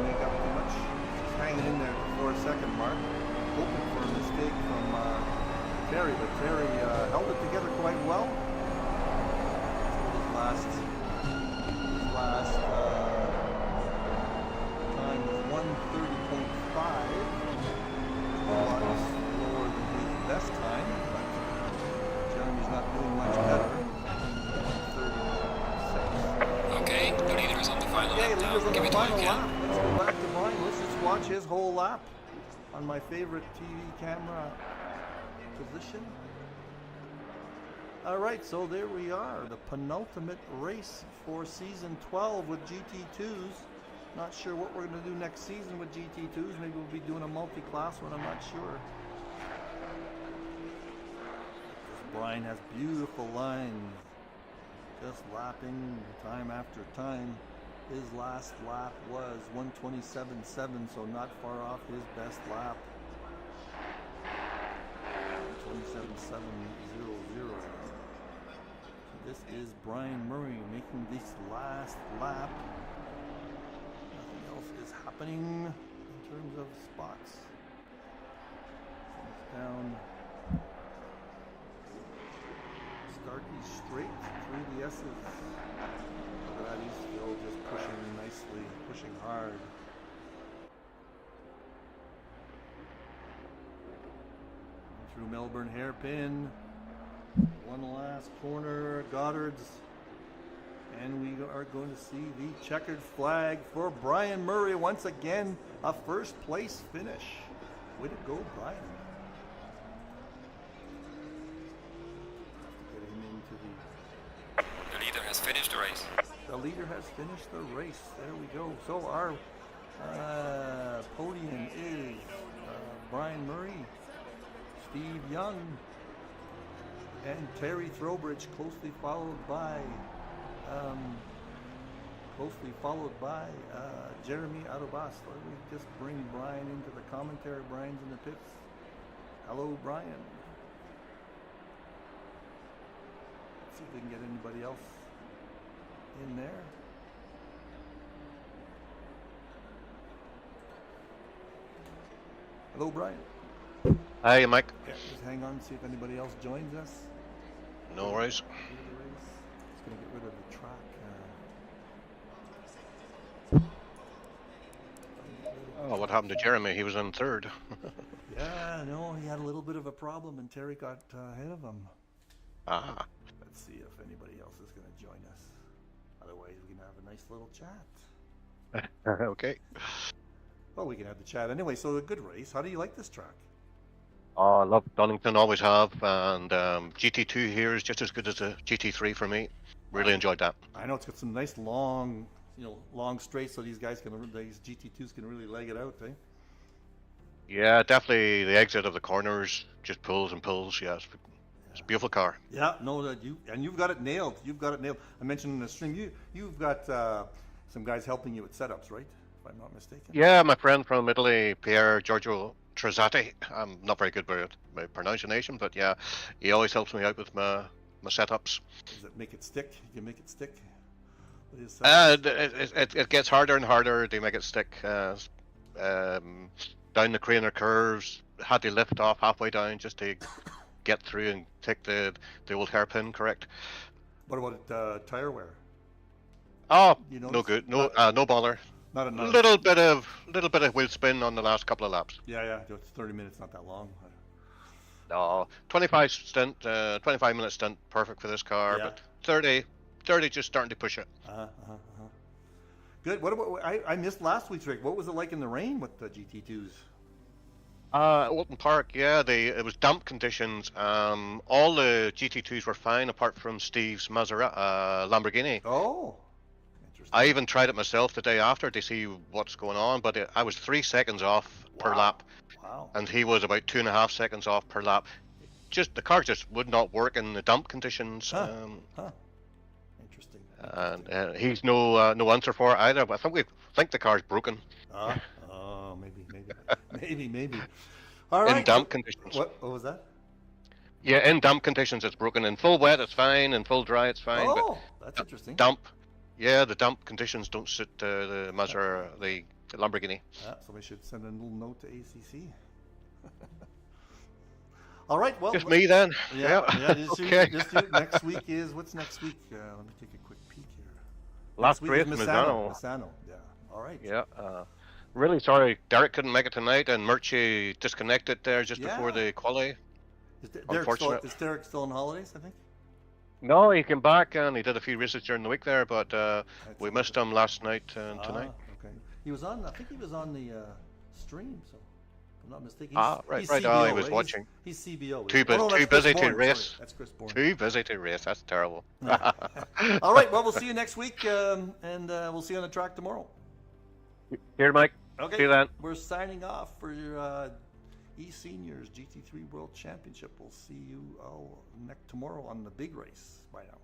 Speaker 1: Make up too much. He's hanging in there at the 4-second mark. Hoping for a mistake from Terry, but Terry held it together quite well. His last time was 1:30.5. A lot slower than his best time, but Jeremy's not doing much better. 1:36.
Speaker 3: Okay, the leader is on the final
Speaker 1: Okay,
Speaker 3: lap now.
Speaker 1: leader's on
Speaker 3: Give
Speaker 1: the
Speaker 3: it all you
Speaker 1: final
Speaker 3: can.
Speaker 1: lap. Let's go back to Brian. Let's just watch his whole lap on my favorite TV camera position. All right, so there we are, the penultimate race for season 12 with GT2s. Not sure what we're going to do next season with GT2s. Maybe we'll be doing a multi-class one, I'm not sure. Brian has beautiful lines, just lapping time after time. His last lap was 1:27.7, so not far off his best lap. 1:27.700. This is Brian Murray making this last lap. Nothing else is happening in terms of spots. Comes down. Starkey straight through the S's. Look at that, he's still just pushing nicely, pushing hard. Through Melbourne hairpin. One last corner, Goddard's. And we are going to see the checkered flag for Brian Murray once again. A first place finish. Way to go, Brian. Get him into
Speaker 3: The leader has finished the race.
Speaker 1: the leader has finished the race. There we go. So our podium is Brian Murray, Steve Young, and Terry Throwbridge, closely followed by Jeremy Arobas. Let me just bring Brian into the commentary. Brian's in the pits. Hello, Brian. Let's see if we can get anybody else in there. Hello, Brian.
Speaker 2: Hi, Mike.
Speaker 1: Yeah, just hang on and see if anybody else joins us.
Speaker 2: No worries.
Speaker 1: Just gonna get rid of the track.
Speaker 2: Oh, what happened to Jeremy? He was in third.
Speaker 1: Yeah, no, he had a little bit of a problem, and Terry got ahead of him.
Speaker 2: Ah.
Speaker 1: Let's see if anybody else is going to join us. Otherwise, we can have a nice little chat.
Speaker 2: Okay.
Speaker 1: Well, we can have the chat anyway. So, a good race. How do you like this track?
Speaker 2: Oh, I love Donington, always have, and GT2 here is just as good as a GT3 for me. Really enjoyed that.
Speaker 1: I know it's got some nice long, long straights, so these GT2s can really leg it out, eh?
Speaker 2: Yeah, definitely the exit of the corners just pulls and pulls. Yeah, it's a beautiful car.
Speaker 1: Yeah, no, that you've got it nailed. You've got it nailed. I mentioned in the stream, you've got some guys helping you with setups, right? If I'm not mistaken.
Speaker 2: Yeah, my friend from Italy, Pier Giorgio Trezzati. I'm not very good with my pronunciation, but yeah, he always helps me out with my setups.
Speaker 1: Does it make it stick? You can make it stick. With his
Speaker 2: It gets harder and harder to make it stick. Down the craner curves, had to lift off halfway down just to get through and take the old hairpin correct.
Speaker 1: What about tire wear?
Speaker 2: Oh,
Speaker 1: You
Speaker 2: no
Speaker 1: notice?
Speaker 2: good. No, no bother.
Speaker 1: Not enough.
Speaker 2: Little bit of wheel spin on the last couple of laps.
Speaker 1: Yeah, it's 30 minutes, not that long.
Speaker 2: No, 25 minute stint, perfect for this car.
Speaker 1: Yeah.
Speaker 2: But 30 there they're just starting to push it.
Speaker 1: Good. What about? I missed last week's rig. What was it like in the rain with the GT2s?
Speaker 2: Walton Park, yeah, it was damp conditions. All the GT2s were fine apart from Steve's Lamborghini.
Speaker 1: Oh, interesting.
Speaker 2: I even tried it myself the day after to see what's going on, but I was 3 seconds off per lap, and he was about 2.5 seconds off per lap. The car just would not work in the damp conditions.
Speaker 1: Interesting.
Speaker 2: And he's no answer for it either. But I think the car's broken.
Speaker 1: Maybe. All right.
Speaker 2: In damp conditions.
Speaker 1: What was that?
Speaker 2: Yeah, in damp conditions it's broken. In full wet it's fine. In full dry it's fine.
Speaker 1: Oh, that's interesting.
Speaker 2: Damp. Yeah, the damp conditions don't suit the the Lamborghini.
Speaker 1: So we should send a little note to ACC. All right. Well,
Speaker 2: just me then.
Speaker 1: Yeah.
Speaker 2: Okay.
Speaker 1: Next week is what's next week? Let me take a quick peek here.
Speaker 2: Last race, Misano.
Speaker 1: Yeah. All right.
Speaker 2: Yeah. Really sorry, Derek couldn't make it tonight, and Murchie disconnected there just before the quali.
Speaker 1: Is Derek still on holidays? I think.
Speaker 2: No, he came back and he did a few races during the week there, but we missed him last night and tonight.
Speaker 1: Okay. He was on. I think he was on the stream. So, if I'm not mistaken.
Speaker 2: Right.
Speaker 1: He's
Speaker 2: CBO,
Speaker 1: CBO,
Speaker 2: he was
Speaker 1: right?
Speaker 2: watching.
Speaker 1: He's CBO.
Speaker 2: Too busy to race.
Speaker 1: Sorry, that's Chris Bourne.
Speaker 2: Too busy to race. That's terrible.
Speaker 1: All right. Well, we'll see you next week, and we'll see you on the track tomorrow.
Speaker 2: Here, Mike.
Speaker 1: Okay.
Speaker 2: See you then.
Speaker 1: We're signing off for your eSeniors GT3 World Championship. We'll see you all tomorrow on the big race. Bye now.